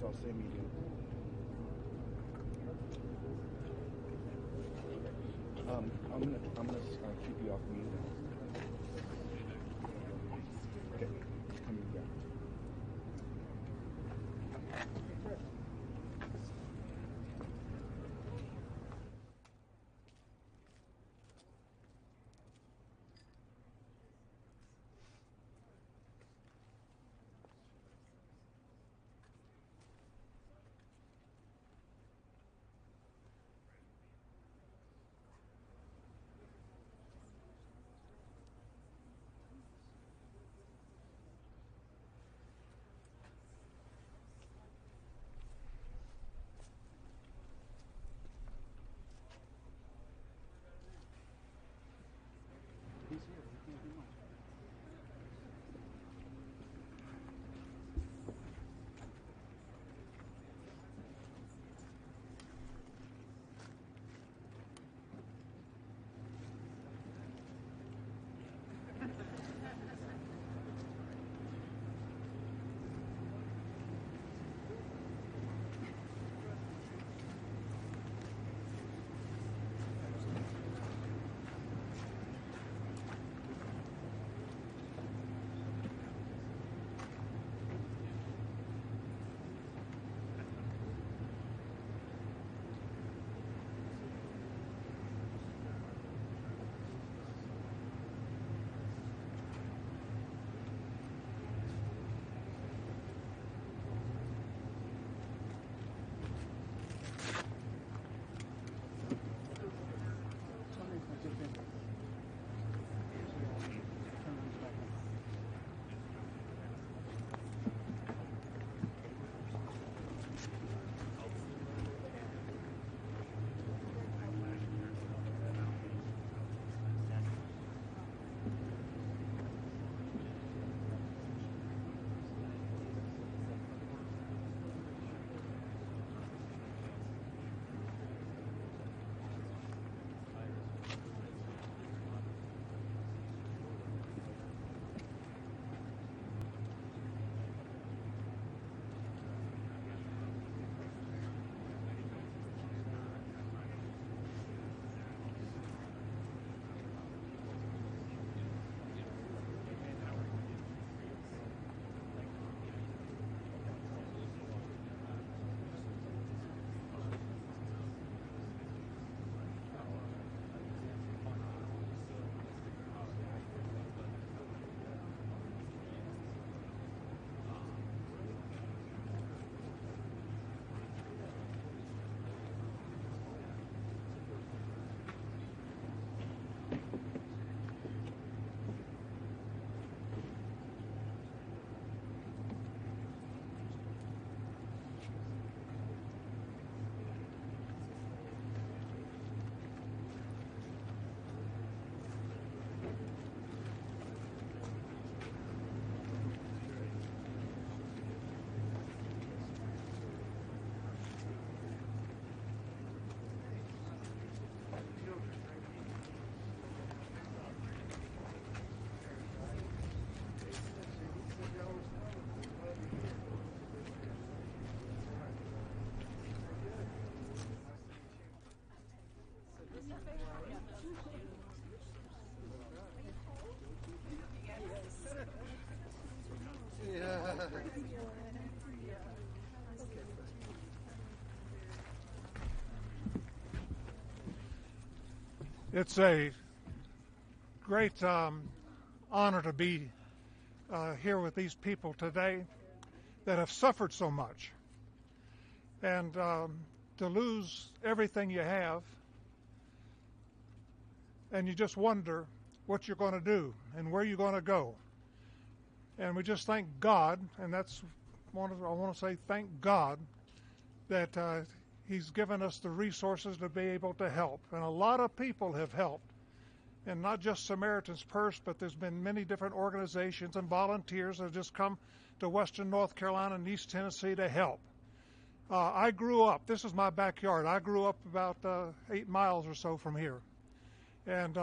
so I'll say medium. I'm gonna keep you off mute. Okay, coming back. He's here. He can't do much. It's a great honor to be here with these people today that have suffered so much. And to lose everything you have, and you just wonder what you're going to do and where you're going to go. And we just thank God, and I want to say thank God that He's given us the resources to be able to help. And a lot of people have helped, and not just Samaritan's Purse, but there's been many different organizations and volunteers that have just come to Western North Carolina and East Tennessee to help. I grew up, this is my backyard, I grew up about 8 miles or so from here. And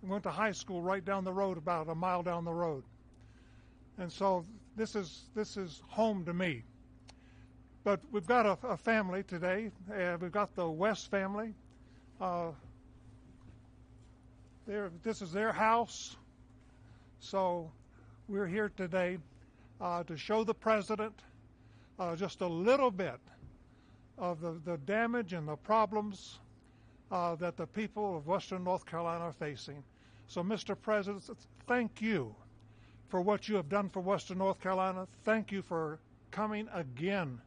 went to high school right down the road, about a mile down the road. And so this is home to me. But we've got a family today. We've got the West family. This is their house. So we're here today to show the president just a little bit of the damage and the problems that the people of Western North Carolina are facing. So, Mr. President, thank you for what you have done for Western North Carolina. Thank you for coming again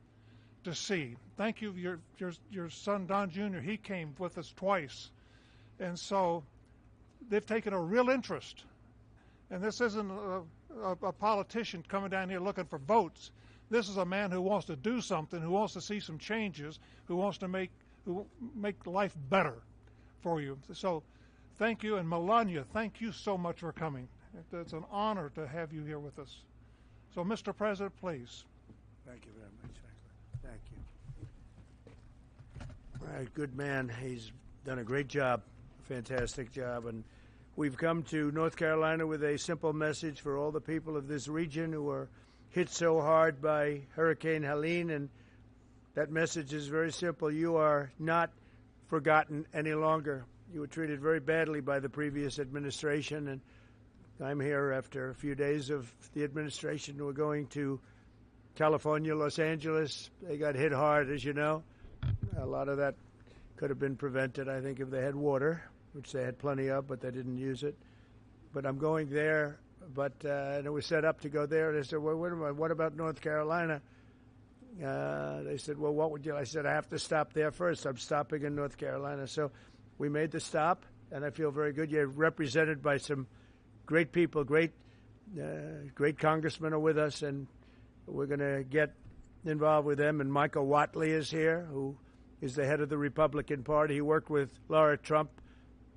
to see. Thank you, your son Don Jr., he came with us twice. And so they've taken a real interest. And this isn't a politician coming down here looking for votes. This is a man who wants to do something, who wants to see some changes, who wants to make life better for you. So thank you. And Melania, thank you so much for coming. It's an honor to have you here with us. So, Mr. President, please. Thank you very much, Franklin. Thank you. All right, good man. He's done a great job, fantastic job. And we've come to North Carolina with a simple message for all the people of this region who are hit so hard by Hurricane Helene. And that message is very simple. You are not forgotten any longer. You were treated very badly by the previous administration. And I'm here after a few days of the administration. We're going to California, Los Angeles. They got hit hard, as you know. A lot of that could have been prevented, I think, if they had water, which they had plenty of, but they didn't use it. But I'm going there. And it was set up to go there. They said, well, wait a minute, what about North Carolina? They said, well, what would you? I said, I have to stop there first. I'm stopping in North Carolina. So we made the stop, and I feel very good. You're represented by some great people, great congressmen are with us, and we're going to get involved with them. And Michael Whatley is here, who is the head of the Republican Party. He worked with Laura Trump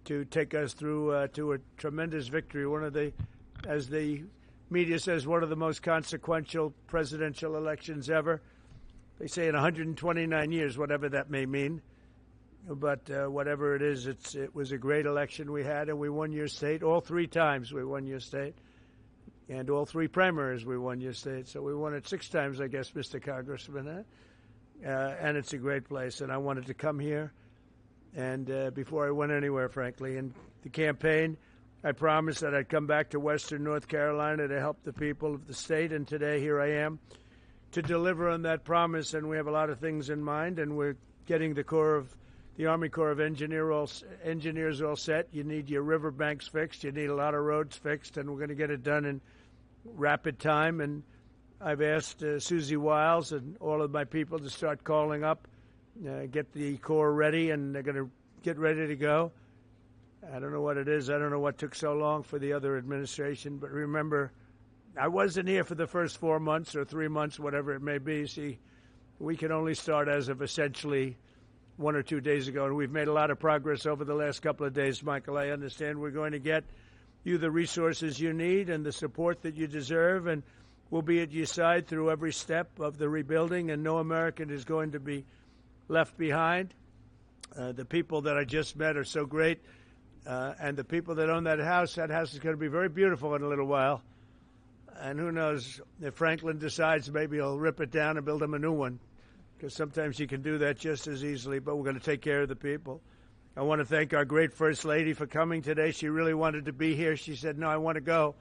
to take us through to a tremendous victory, one of the, as the media says, one of the most consequential presidential elections ever. They say in 129 years, whatever that may mean. But whatever it is, it was a great election we had, and we won your state. All three times we won your state. And all three primaries we won your state. So we won it 6 times, I guess, Mr. Congressman. And it's a great place. And I wanted to come here. And before I went anywhere, frankly, in the campaign, I promised that I'd come back to Western North Carolina to help the people of the state. And today, here I am to deliver on that promise. And we have a lot of things in mind. And we're getting the Army Corps of Engineers all set. You need your riverbanks fixed. You need a lot of roads fixed. And we're going to get it done in rapid time. And I've asked Susie Wiles and all of my people to start calling up, get the Corps ready, and they're going to get ready to go. I don't know what it is. I don't know what took so long for the other administration. But remember, I wasn't here for the first 4 months or 3 months, whatever it may be. See, we can only start as of essentially 1 or 2 days ago, and we've made a lot of progress over the last couple of days, Michael. I understand we're going to get you the resources you need and the support that you deserve, and we'll be at your side through every step of the rebuilding, and no American is going to be left behind. The people that I just met are so great, and the people that own that house is going to be very beautiful in a little while. And who knows, if Franklin decides, maybe he'll rip it down and build him a new one, because sometimes you can do that just as easily, but we're going to take care of the people. I want to thank our great First Lady for coming today. She really wanted to be here. She said, no, I want to go.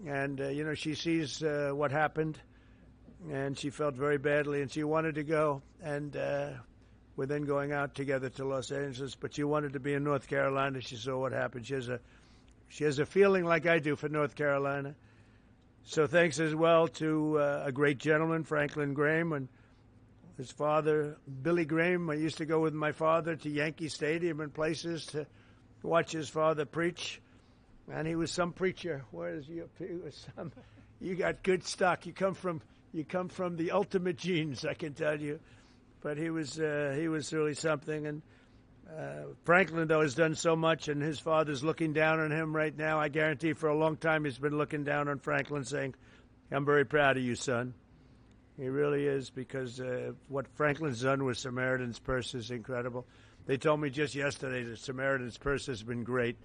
And, she sees what happened, and she felt very badly, and she wanted to go. And we're then going out together to Los Angeles, but she wanted to be in North Carolina. She saw what happened. She has a feeling like I do for North Carolina. So thanks as well to a great gentleman, Franklin Graham, and his father, Billy Graham. I used to go with my father to Yankee Stadium and places to watch his father preach. And he was some preacher. You got good stock. You come from the ultimate genes, I can tell you. But he was really something. And Franklin, though, has done so much, and his father's looking down on him right now. I guarantee for a long time he's been looking down on Franklin, saying, I'm very proud of you, son. He really is, because what Franklin's done with Samaritan's Purse is incredible. They told me just yesterday that Samaritan's Purse has been great,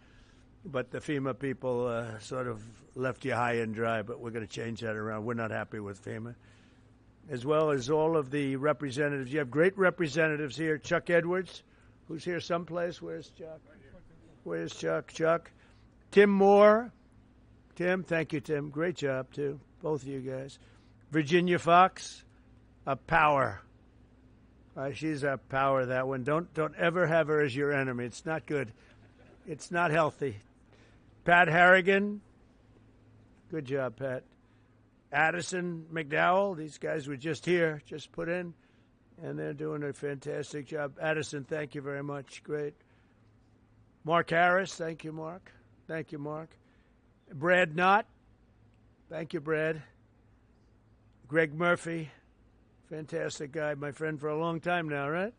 but the FEMA people sort of left you high and dry, but we're going to change that around. We're not happy with FEMA. as well as all of the representatives. You have great representatives here. Chuck Edwards, who's here someplace. Where's Chuck? Where's Chuck? Chuck. Tim Moore. Tim, thank you, Tim. Great job, too. Both of you guys. Virginia Fox, a power. She's a power, that one. Don't ever have her as your enemy. It's not good. It's not healthy. Pat Harrigan. Good job, Pat. Addison McDowell. These guys were just here, just put in, and they're doing a fantastic job. Addison, thank you very much. Great. Mark Harris. Thank you, Mark. Thank you, Mark. Brad Knott. Thank you, Brad. Greg Murphy. Fantastic guy, my friend for a long time now, right?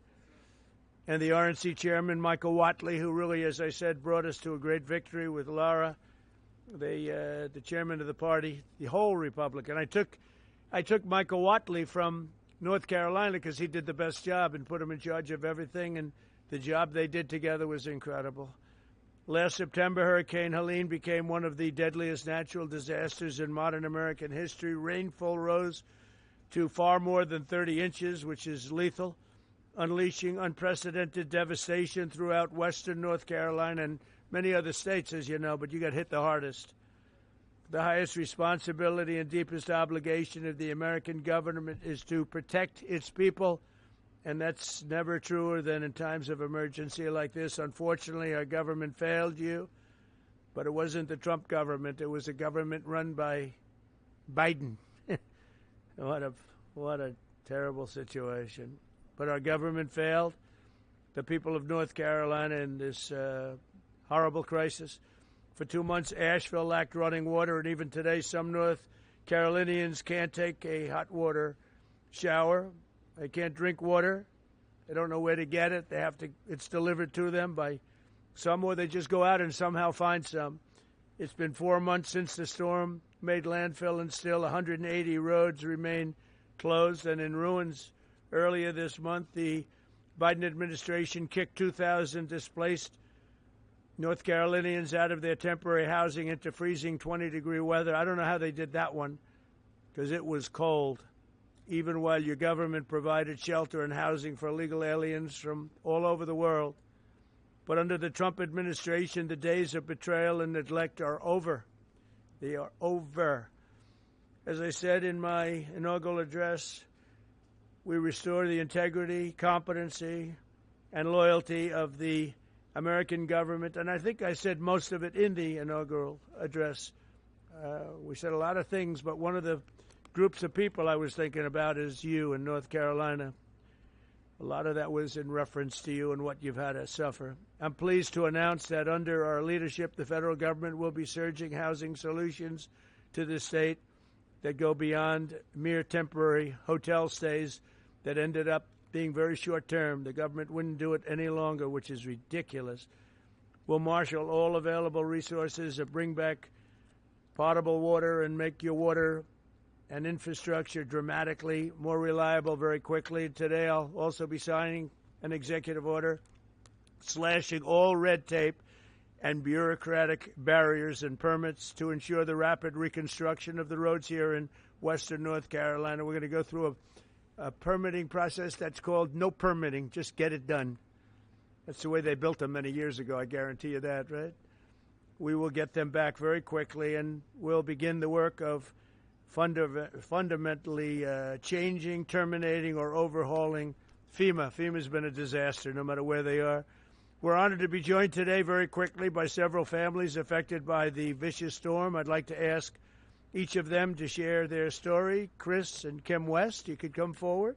And the RNC chairman, Michael Watley, who really, as I said, brought us to a great victory with Laura, the chairman of the party, the whole Republican. I took Michael Watley from North Carolina because he did the best job and put him in charge of everything, and the job they did together was incredible. Last September, Hurricane Helene became one of the deadliest natural disasters in modern American history. Rainfall rose to far more than 30 inches, which is lethal, unleashing unprecedented devastation throughout western North Carolina and many other states, as you know, but you got hit the hardest. The highest responsibility and deepest obligation of the American government is to protect its people, and that's never truer than in times of emergency like this. Unfortunately, our government failed you, but it wasn't the Trump government. It was a government run by Biden. What a terrible situation. But our government failed. The people of North Carolina in this horrible crisis. For 2 months, Asheville lacked running water, and even today, some North Carolinians can't take a hot water shower. They can't drink water. They don't know where to get it. It's delivered to them by some, or they just go out and somehow find some. It's been 4 months since the storm made landfill, and still 180 roads remain closed and in ruins. Earlier this month, the Biden administration kicked 2,000 displaced North Carolinians out of their temporary housing into freezing 20-degree weather. I don't know how they did that one, because it was cold, even while your government provided shelter and housing for illegal aliens from all over the world. But under the Trump administration, the days of betrayal and neglect are over. They are over. As I said in my inaugural address, we restore the integrity, competency, and loyalty of the American government. And I think I said most of it in the inaugural address. We said a lot of things, but one of the groups of people I was thinking about is you in North Carolina. A lot of that was in reference to you and what you've had to suffer. I'm pleased to announce that under our leadership, the federal government will be surging housing solutions to the state that go beyond mere temporary hotel stays that ended up being very short-term. The government wouldn't do it any longer, which is ridiculous. We'll marshal all available resources to bring back potable water and make your water and infrastructure dramatically more reliable very quickly. Today I'll also be signing an executive order slashing all red tape and bureaucratic barriers and permits to ensure the rapid reconstruction of the roads here in western North Carolina. We're going to go through a permitting process that's called no permitting, just get it done. That's the way they built them many years ago, I guarantee you that, right? We will get them back very quickly, and we'll begin the work of fundamentally changing, terminating, or overhauling FEMA. FEMA's been a disaster, no matter where they are. We're honored to be joined today very quickly by several families affected by the vicious storm. I'd like to ask each of them to share their story. Chris and Kim West, you could come forward.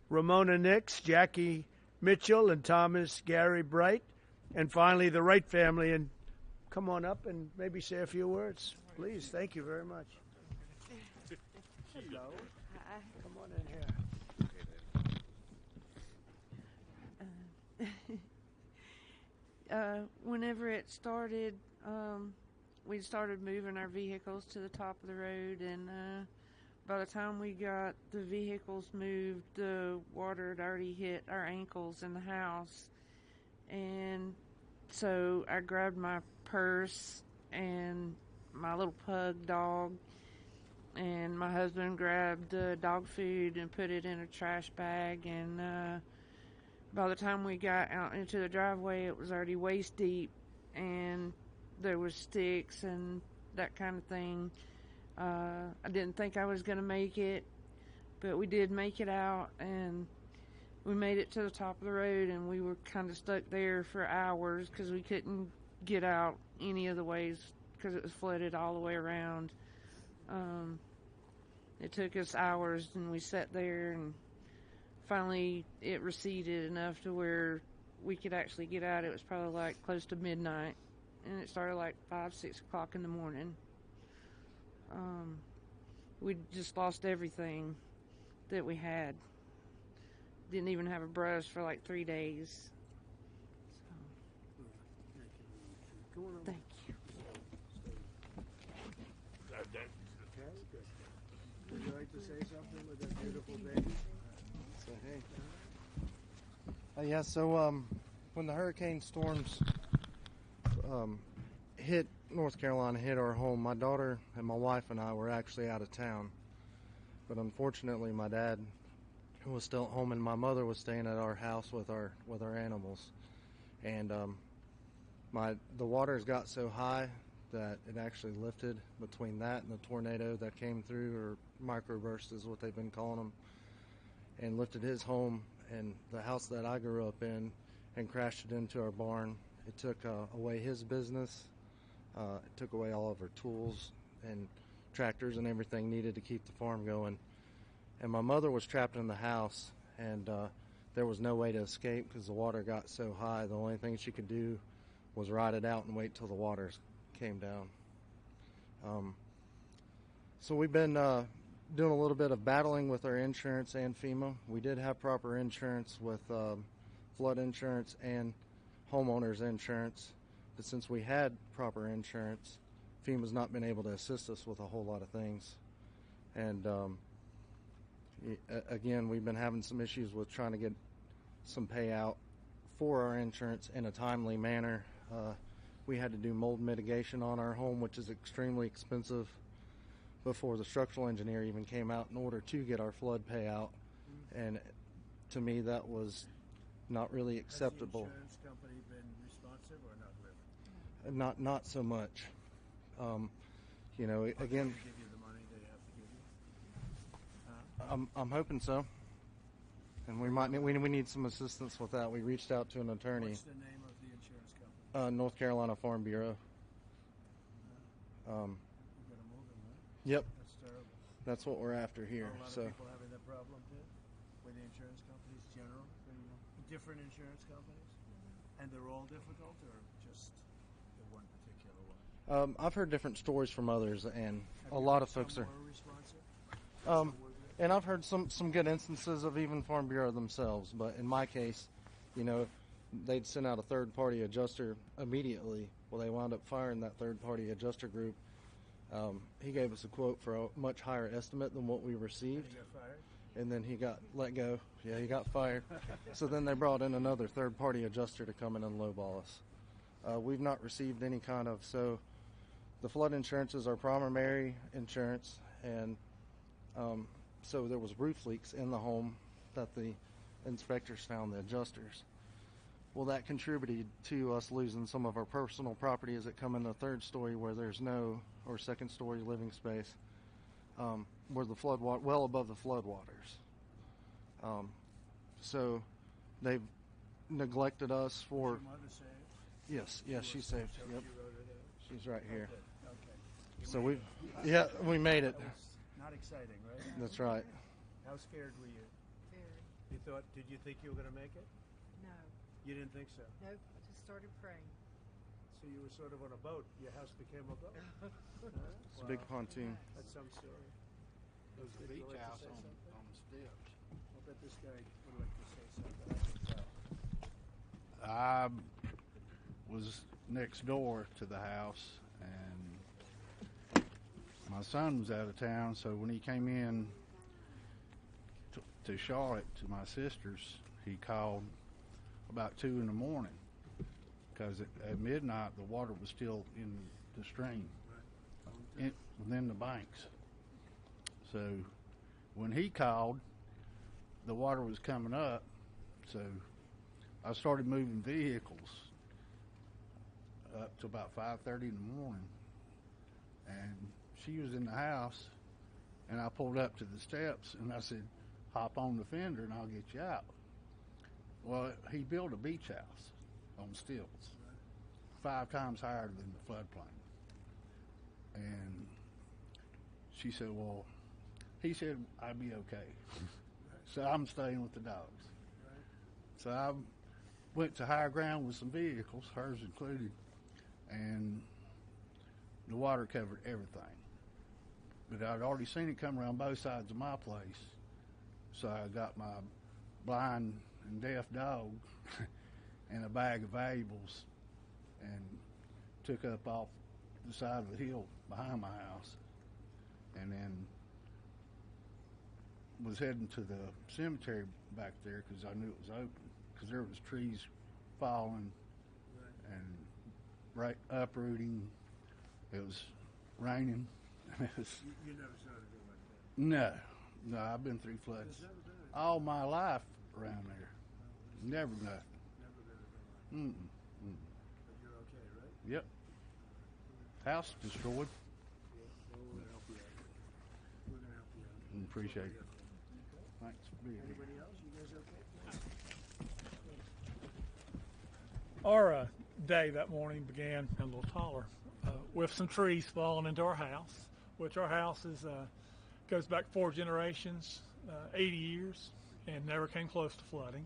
Ramona Nix, Jackie Mitchell, and Thomas Gary Bright. And finally, the Wright family. And come on up and maybe say a few words. Please, thank you very much. Hello. Hi. Come on in here. Whenever it started, we started moving our vehicles to the top of the road, and by the time we got the vehicles moved, the water had already hit our ankles in the house. And so I grabbed my purse and my little pug dog and my husband grabbed the dog food and put it in a trash bag, and by the time we got out into the driveway, it was already waist deep, and there was sticks and that kind of thing. I didn't think I was going to make it, but we did make it out, and we made it to the top of the road, and we were kind of stuck there for hours because we couldn't get out any of the ways because it was flooded all the way around. It took us hours, and we sat there, and finally it receded enough to where we could actually get out. It was probably like close to midnight, and it started like 5, 6 o'clock in the morning. We just lost everything that we had. Didn't even have a brush for like 3 days. So, thank you. Would you like to say something with that beautiful baby? So, hey. So when the hurricane storms hit North Carolina, hit our home, my daughter and my wife and I were actually out of town. But unfortunately, my dad was still at home, and my mother was staying at our house with our animals. And the waters got so high that it actually lifted between that and the tornado that came through, or microburst is what they've been calling them, and lifted his home and the house that I grew up in and crashed it into our barn. It took away his business. It took away all of our tools and tractors and everything needed to keep the farm going. And my mother was trapped in the house, and there was no way to escape because the water got so high. The only thing she could do was ride it out and wait till the waters came down. So we've been doing a little bit of battling with our insurance and FEMA. We did have proper insurance with flood insurance and homeowners insurance, but since we had proper insurance, FEMA's not been able to assist us with a whole lot of things. And again, we've been having some issues with trying to get some payout for our insurance in a timely manner. We had to do mold mitigation on our home, which is extremely expensive, before the structural engineer even came out in order to get our flood payout. And to me, that was not really acceptable. Has the insurance company been responsive or not really? Not so much. You know, again, Give you the money they have to give you? I'm hoping so. And we need some assistance with that. We reached out to an attorney. What's the name of the insurance company? North Carolina Farm Bureau. You gotta move them, right? Yep, That's terrible. that's what we're after here. Are a lot So of people having that problem too? With the insurance companies, general? Different insurance companies? And they're all difficult, or just the one particular one? I've heard different stories from others, and Have a you lot heard of folks some are. were responsive? And I've heard some good instances of even Farm Bureau themselves. But in my case, you know, they'd send out a third-party adjuster immediately. Well, they wound up firing that third-party adjuster group. He gave us a quote for a much higher estimate than what we received. And you got fired? And then he got let go. Yeah, he got fired. So then they brought in another third-party adjuster to come in and lowball us. We've not received any kind of, so the flood insurance is our primary insurance, and so there was roof leaks in the home that the inspectors found, the adjusters. Well, that contributed to us losing some of our personal property as it come in the third story where there's no, or second story living space, where the flood water, well above the flood waters. So they've neglected us for. Is your mother saved? Yes, she's saved. So Yep, you wrote it out? she's right here. Okay. So we made it. That was not exciting, right? That's right. How scared were you? Very. Did you think you were going to make it? No. You didn't think so? Nope. I just started praying. So you were sort of on a boat. Your house became a boat? It's a big pontoon. That's some story. There's a Would you beach like to house say on something? the steps. I'll bet this guy would like to say something. I can tell. I was next door to the house, and my son was out of town, so when he came in to Charlotte to my sister's, he called about 2 in the morning because at midnight the water was still in the stream, within the banks. So when he called, the water was coming up. So I started moving vehicles up to about 5:30 in the morning. And she was in the house, and I pulled up to the steps, and I said, hop on the fender and I'll get you out. Well, he built a beach house on stilts, 5 times higher than the floodplain. And she said, well, he said I'd be okay. So I'm staying with the dogs. So I went to higher ground with some vehicles, hers included, and the water covered everything. But I'd already seen it come around both sides of my place. So I got my blind and deaf dog and a bag of valuables and took up off the side of the hill behind my house, and then was heading to the cemetery back there because I knew it was open, because there was trees falling and right uprooting. It was raining. You never saw anything like that? No, I've been through floods all my life around there. Never nothing. Never been anything like that. But you're okay, right? Yep. House destroyed. Yeah. Well, we're going to help you out. We're going to help you out. Appreciate it. Okay. Thanks for being here. Anybody else? You guys okay? Our day that morning began a little taller with some trees falling into our house, which our house is goes back 4 generations, 80 years, and never came close to flooding.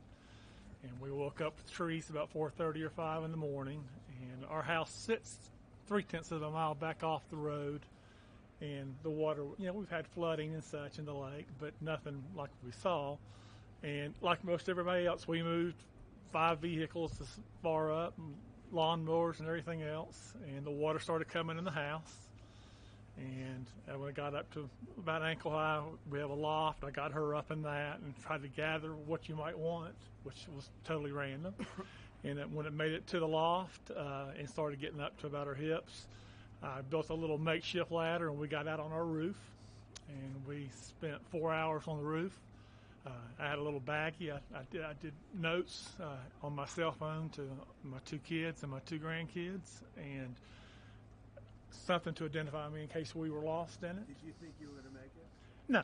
And we woke up with trees about 4:30 or 5 in the morning, and our house sits 3/10 of a mile back off the road, and the water, we've had flooding and such in the lake, but nothing like we saw. And like most everybody else, we moved 5 vehicles as far up, and lawnmowers and everything else, and the water started coming in the house. And when it got up to about ankle high, we have a loft. I got her up in that and tried to gather what you might want, which was totally random. And when it made it to the loft and started getting up to about her hips, I built a little makeshift ladder, and we got out on our roof. And we spent 4 hours on the roof. I had a little baggie. I did notes on my cell phone to my 2 kids and my 2 grandkids, and something to identify me in case we were lost in it. Did you think you were going to make it? No,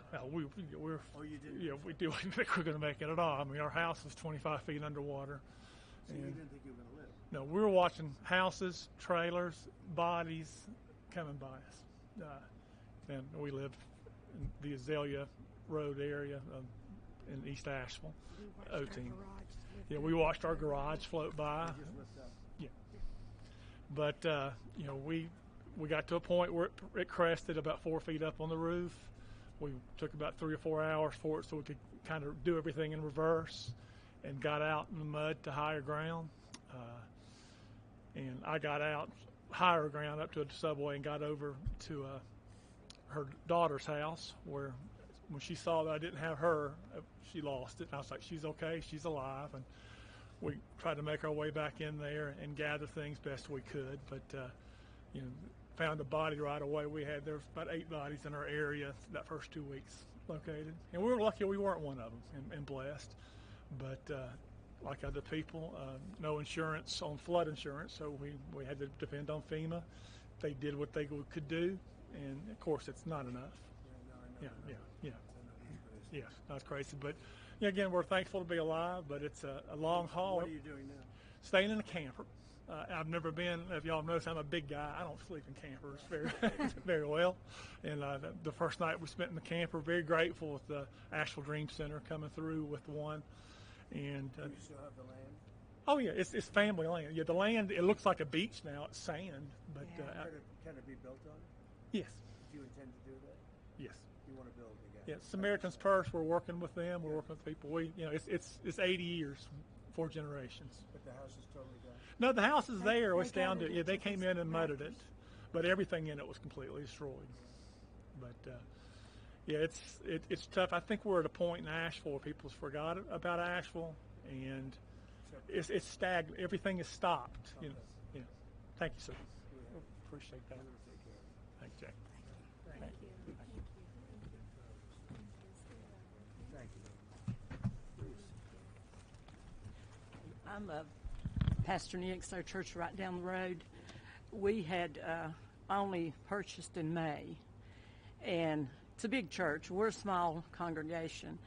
we're. Oh, you didn't? Yeah, we didn't think we were going to make it at all. I mean, our house was 25 feet underwater. So you didn't think you were going to live? No, we were watching houses, trailers, bodies coming by us. And we lived in the Azalea Road area in East Asheville. Yeah, we watched our garage float by. Just lift up. Yeah. But, we got to a point where it crested about 4 feet up on the roof. We took about 3 or 4 hours for it so we could kind of do everything in reverse, and got out in the mud to higher ground. And I got out higher ground up to the subway and got over to her daughter's house, where when she saw that I didn't have her, she lost it. And I was like, she's okay, she's alive. And we tried to make our way back in there and gather things best we could. But, found a body right away. There was about 8 bodies in our area that first 2 weeks located. And we were lucky we weren't one of them, and blessed. But like other people, no insurance on flood insurance, so we had to depend on FEMA. They did what they could do, and of course it's not enough. Yeah, that's crazy. But again, we're thankful to be alive, but it's a long haul. What are you doing now? Staying in a camper. I've never been, if y'all notice, I'm a big guy. I don't sleep in campers very well. And the first night we spent in the camper, very grateful with the Asheville Dream Center coming through with one. And Do you still have the land? oh yeah, it's family land. Yeah, the land, it looks like a beach now. It's sand, but Can it be built on? yes, Do you intend to do that? yes. You want to build again? Yeah, Samaritan's Purse. We're working with them. We're working with people. It's 80 years, 4 generations. But the house is totally gone. No, the house is there. It's down to they came in and mudded it, but everything in it was completely destroyed. But it's tough. I think we're at a point in Asheville where people's forgot about Asheville, and it's stagnant. Everything is stopped. Yeah. Thank you, sir. Appreciate that. Thank you, Jack. Thank you. I'm Pastor Nick's, our church right down the road. We had only purchased in May, and it's a big church. We're a small congregation,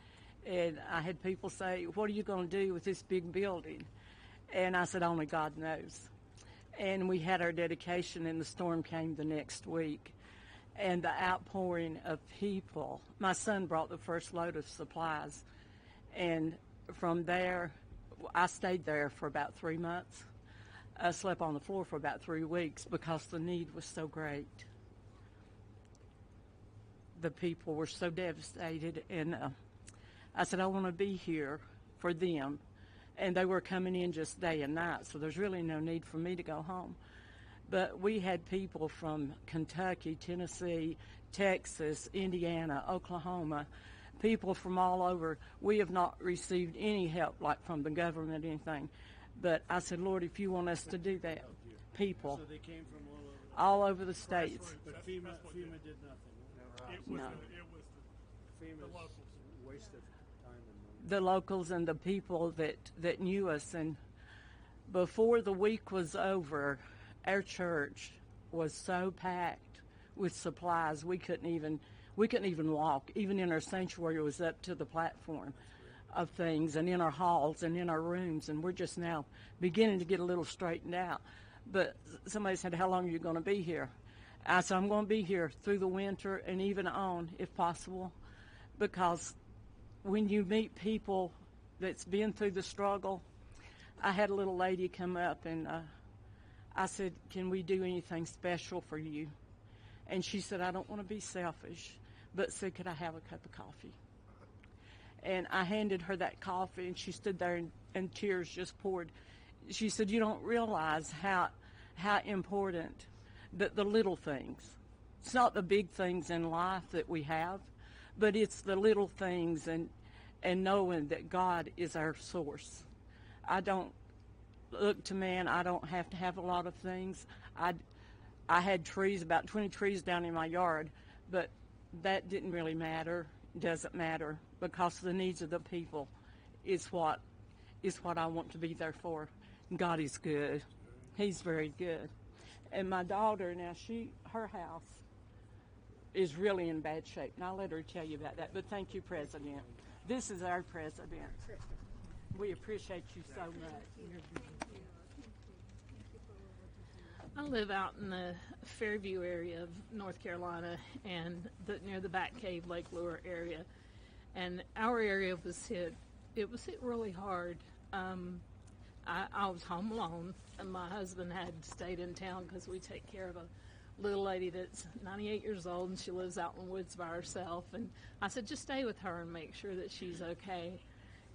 and I had people say, "What are you going to do with this big building?" And I said, "Only God knows." And we had our dedication, and the storm came the next week. And the outpouring of people, my son brought the first load of supplies, and from there, I stayed there for about 3 months. I slept on the floor for about 3 weeks because the need was so great. The people were so devastated, and I said, I want to be here for them. And they were coming in just day and night, so there's really no need for me to go home. But we had people from Kentucky, Tennessee, Texas, Indiana, Oklahoma, people from all over. We have not received any help, like from the government or anything. But I said, Lord, if you want us to do that, people. So they came from all over the states. But FEMA did nothing. It was No. the FEMA's locals. waste of time and money. The locals and the people that knew us. And before the week was over, our church was so packed with supplies we couldn't even walk. Even in our sanctuary, it was up to the platform of things, and in our halls and in our rooms, and we're just now beginning to get a little straightened out. But somebody said, "How long are you going to be here?" I said, "I'm going to be here through the winter and even on, if possible," because when you meet people that's been through the struggle, I had a little lady come up, and I said, "Can we do anything special for you?" And she said, "I don't want to be selfish, but said, could I have a cup of coffee?" And I handed her that coffee, and she stood there, and tears just poured. She said, "You don't realize how important that the little things. It's not the big things in life that we have, but it's the little things and knowing that God is our source. I don't look to man. I don't have to have a lot of things. I had trees, about 20 trees down in my yard, but that didn't really matter. Doesn't matter, because the needs of the people is what I want to be there for. God is good. He's very good. And my daughter now, her house is really in bad shape, and I'll let her tell you about that. But thank you, President. This is our president. We appreciate you so much. I live out in the Fairview area of North Carolina, and near the Bat Cave, Lake Lure area. And our area was hit. It was hit really hard. I was home alone, and my husband had stayed in town because we take care of a little lady that's 98 years old, and she lives out in the woods by herself. And I said, just stay with her and make sure that she's okay.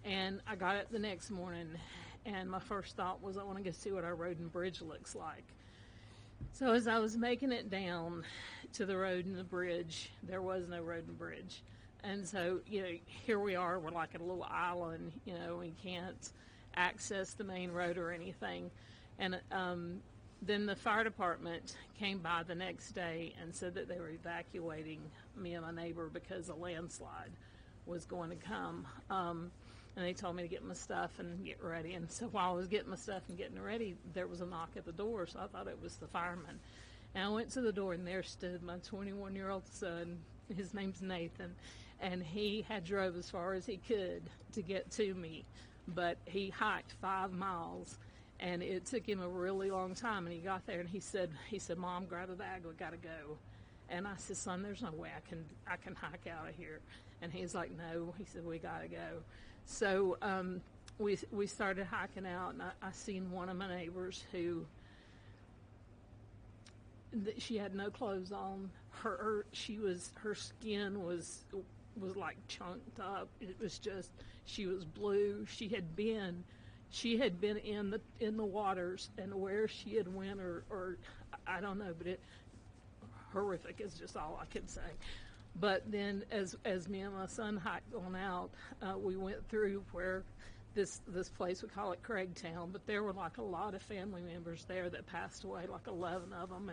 And I got up the next morning, and my first thought was, I want to go see what our road and bridge looks like. So as I was making it down to the road and the bridge, there was no road and bridge. And so, here we are, we're like at a little island, we can't access the main road or anything. And then the fire department came by the next day and said that they were evacuating me and my neighbor because a landslide was going to come. And they told me to get my stuff and get ready. And so while I was getting my stuff and getting ready, there was a knock at the door, so I thought it was the fireman. And I went to the door, and there stood my 21-year-old son. His name's Nathan, and he had drove as far as he could to get to me, but he hiked 5 miles, and it took him a really long time. And he got there, and he said, "Mom, grab a bag, we gotta go." And I said, "Son, there's no way I can hike out of here." And he's like, "No," he said, "we gotta go." So we started hiking out, and I seen one of my neighbors who she had no clothes on. Her skin was like chunked up. It was just, she was blue. She had been in the waters, and where she had went or I don't know, but it horrific is just all I can say. But then as me and my son hiked on out, we went through where this place, we call it Craigtown, but there were like a lot of family members there that passed away, like 11 of them,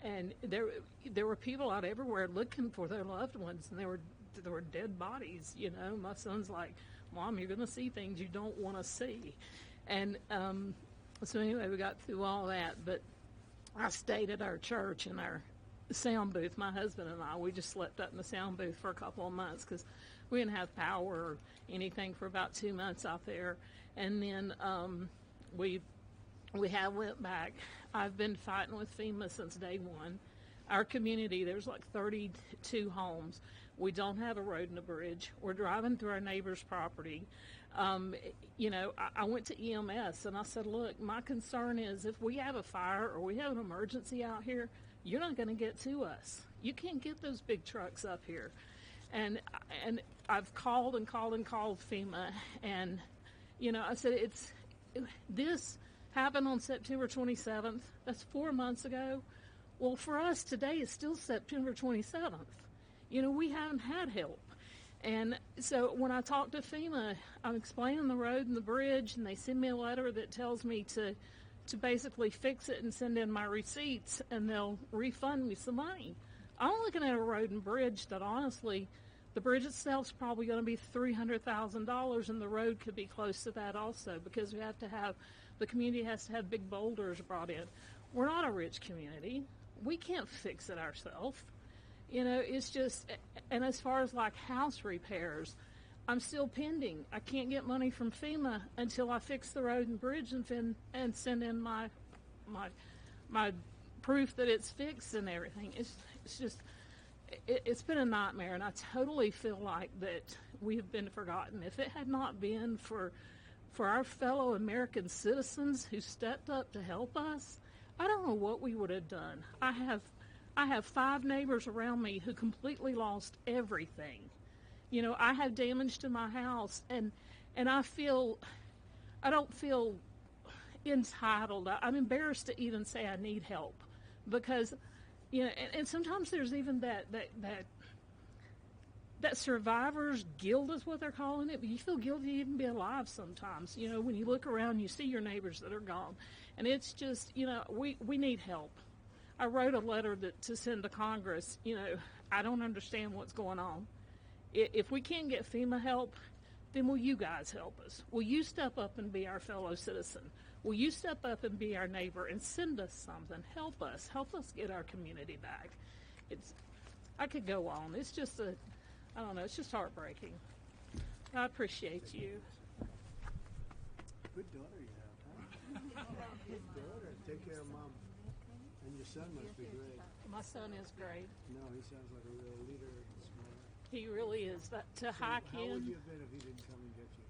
and there were people out everywhere looking for their loved ones, and there were dead bodies. My son's like, "Mom, you're going to see things you don't want to see." And so anyway, we got through all that, but I stayed at our church in our sound booth. My husband and I, we just slept up in the sound booth for a couple of months because we didn't have power or anything for about 2 months out there. And then we have went back. I've been fighting with FEMA since day one. Our community, there's like 32 homes. We don't have a road and a bridge. We're driving through our neighbor's property. I went to EMS and I said, look, my concern is if we have a fire or we have an emergency out here, you're not going to get to us. You can't get those big trucks up here. And I've called and called and called FEMA. And, I said, this happened on September 27th. That's 4 months ago. Well, for us, today is still September 27th. We haven't had help. And so when I talk to FEMA, I'm explaining the road and the bridge, and they send me a letter that tells me to basically fix it and send in my receipts, and they'll refund me some money. I'm looking at a road and bridge that, honestly, the bridge itself is probably going to be $300,000, and the road could be close to that also, because the community has to have big boulders brought in. We're not a rich community. We can't fix it ourselves. It's just, and as far as like house repairs, I'm still pending. I can't get money from FEMA until I fix the road and bridge and send in my proof that it's fixed and everything. It's been a nightmare, and I totally feel like that we have been forgotten. If it had not been for our fellow American citizens who stepped up to help us, I don't know what we would have done. I have 5 neighbors around me who completely lost everything. I have damage to my house, and I don't feel entitled. I'm embarrassed to even say I need help because, and sometimes there's even that survivor's guilt is what they're calling it, but you feel guilty to even be alive sometimes. When you look around, you see your neighbors that are gone, and it's just, we need help. I wrote a letter to send to Congress. I don't understand what's going on. If we can't get FEMA help, then will you guys help us? Will you step up and be our fellow citizen? Will you step up and be our neighbor and send us something? Help us get our community back. I could go on. It's just I don't know, it's just heartbreaking. I appreciate you. Good daughter you have, huh? Good daughter. Take care of Mom. And your son must be great. My son is great. No, he sounds like a real leader and smart. He really is. Hike in. How would you have been if he didn't come and get you?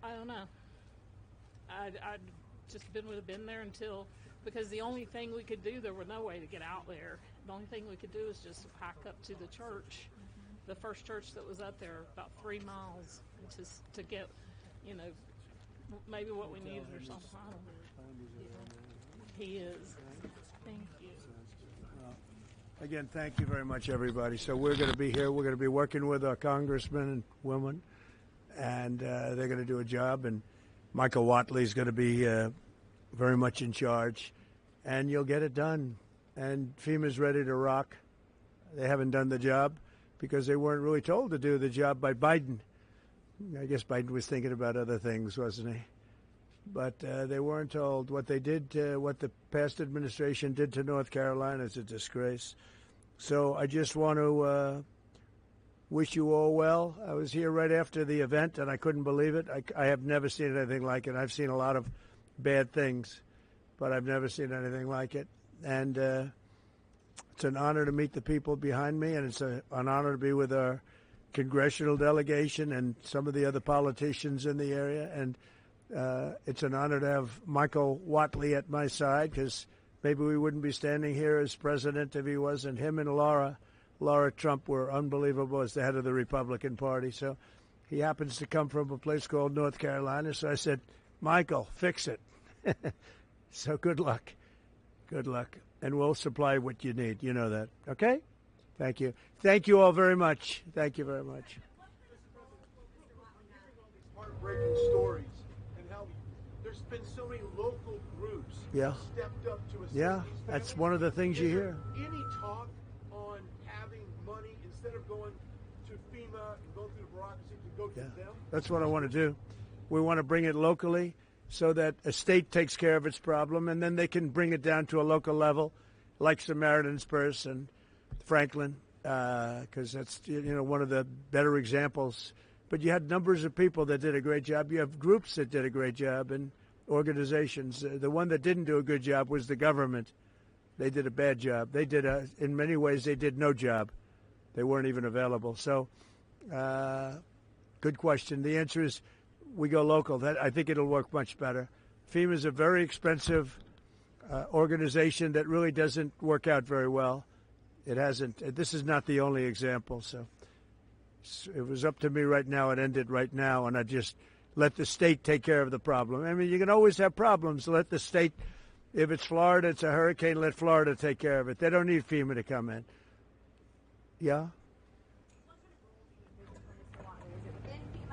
I don't know. I'd just would have been there because the only thing we could do, there was no way to get out there. The only thing we could do is just hike up to the church, the first church that was up there, about 3 miles, to get, maybe what we needed or something. I don't know. He is. Thank you. Again, thank you very much, everybody. So we're going to be here. We're going to be working with our congressmen and women, and they're going to do a job. And Michael Watley is going to be very much in charge, and you'll get it done. And FEMA's ready to rock. They haven't done the job because they weren't really told to do the job by Biden. I guess Biden was thinking about other things, wasn't he? But they weren't told. What they did, what the past administration did to North Carolina is a disgrace. So I just want to wish you all well. I was here right after the event, and I couldn't believe it. I have never seen anything like it. I've seen a lot of bad things, but I've never seen anything like it. And it's an honor to meet the people behind me, and it's an honor to be with our congressional delegation and some of the other politicians in the area. And it's an honor to have Michael Watley at my side, because maybe we wouldn't be standing here as president if he wasn't. Him and Laura Trump were unbelievable as the head of the Republican Party. So he happens to come from a place called North Carolina. So I said, Michael, fix it. So good luck. Good luck. And we'll supply what you need. You know that. Okay? Thank you. Thank you all very much. Thank you very much. Heartbreaking stories. There's been so many local groups stepped up to assist these families. That's one of the things you hear. Any talk on having money instead of going to FEMA and going through the bureaucracy to go to them? That's what I want to do. We want to bring it locally. so that a state takes care of its problem, and then they can bring it down to a local level, like Samaritan's Purse and Franklin, because that's one of the better examples. But you had numbers of people that did a great job. You have groups that did a great job and organizations. The one that didn't do a good job was the government. They did a bad job. They did in many ways, they did no job. They weren't even available. So, good question. The answer is we go local. I think it'll work much better. FEMA is a very expensive organization that really doesn't work out very well. It hasn't. This is not the only example. So it was up to me right now. It ended right now, and I just let the state take care of the problem. I mean, you can always have problems. Let the state, if it's Florida, it's a hurricane, let Florida take care of it. They don't need FEMA to come in. Yeah?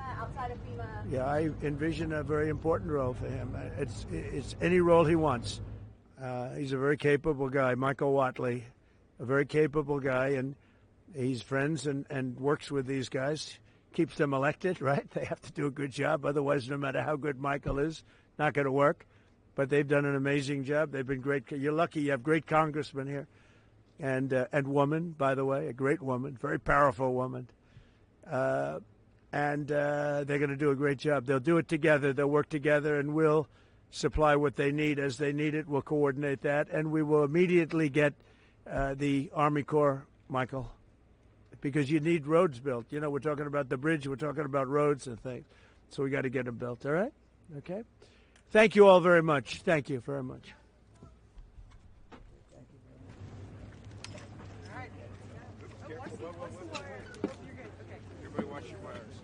Outside of FEMA? Yeah, I envision a very important role for him. It's any role he wants. He's a very capable guy, Michael Watley, a very capable guy, and he's friends and works with these guys, keeps them elected, right? They have to do a good job. Otherwise, no matter how good Michael is, not going to work. But they've done an amazing job. They've been great. You're lucky you have great congressmen here. And woman, by the way, a great woman, very powerful woman. And they're going to do a great job. They'll do it together. They'll work together, and we'll supply what they need as they need it. We'll coordinate that, and we will immediately get the Army Corps, Michael, because you need roads built. We're talking about the bridge. We're talking about roads and things. So we got to get them built, all right? Okay? Thank you all very much. Thank you very much. All right. Everybody watch your wires.